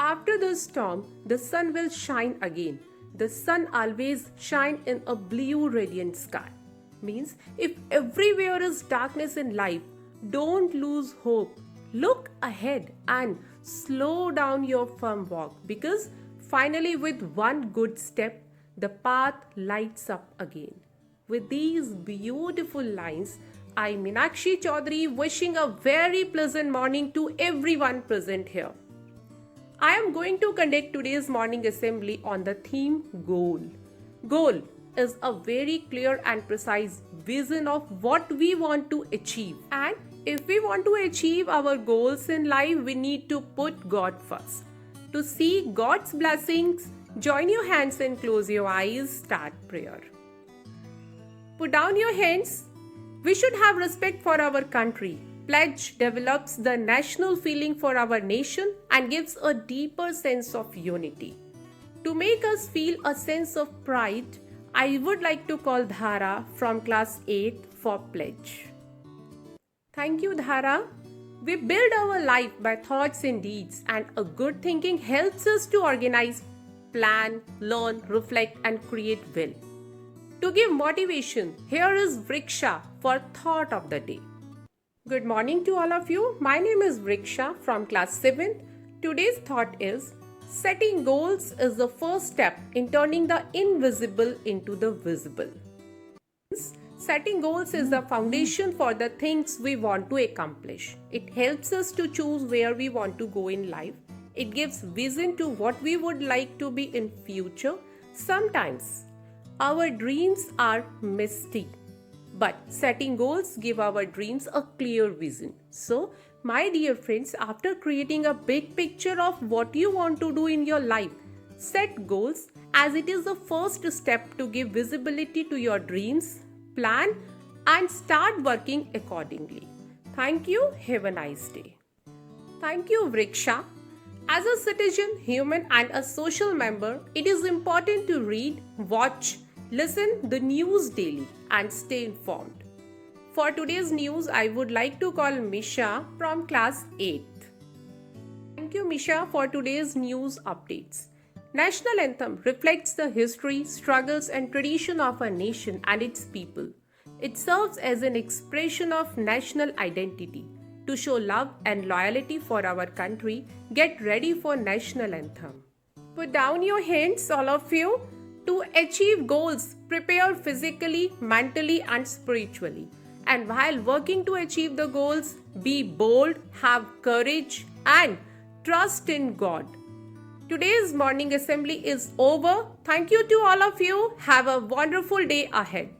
After the storm, the sun will shine again. The sun always shines in a blue radiant sky. Means if everywhere is darkness in life, don't lose hope. Look ahead and slow down your firm walk, because finally with one good step, the path lights up again. With these beautiful lines, I, Meenakshi Chaudhary, wishing a very pleasant morning to everyone present here. I am going to conduct today's morning assembly on the theme Goal. Goal is a very clear and precise vision of what we want to achieve. And if we want to achieve our goals in life, we need to put God first. To see God's blessings, join your hands and close your eyes. Start prayer. Put down your hands. We should have respect for our country. Pledge develops the national feeling for our nation and gives a deeper sense of unity. To make us feel a sense of pride, I would like to call Dhara from class 8 for pledge. Thank you, Dhara. We build our life by thoughts and deeds, and a good thinking helps us to organize, plan, learn, reflect, and create will. To give motivation, here is Vriksha for Thought of the Day. Good morning to all of you. My name is Vriksha from class 7. Today's thought is, setting goals is the first step in turning the invisible into the visible. Setting goals is the foundation for the things we want to accomplish. It helps us to choose where we want to go in life. It gives vision to what we would like to be in future. Sometimes our dreams are misty, but setting goals give our dreams a clear vision. So, my dear friends, after creating a big picture of what you want to do in your life, set goals, as it is the first step to give visibility to your dreams, plan, and start working accordingly. Thank you. Have a nice day. Thank you, Vriksha. As a citizen, human, and a social member, it is important to read, watch, listen the news daily and stay informed. For today's news, I would like to call Misha from class 8. Thank you, Misha, for today's news updates. National Anthem reflects the history, struggles, and tradition of a nation and its people. It serves as an expression of national identity. To show love and loyalty for our country, get ready for National Anthem. Put down your hands, all of you. To achieve goals, prepare physically, mentally, and spiritually. And while working to achieve the goals, be bold, have courage, and trust in God. Today's morning assembly is over. Thank you to all of you. Have a wonderful day ahead.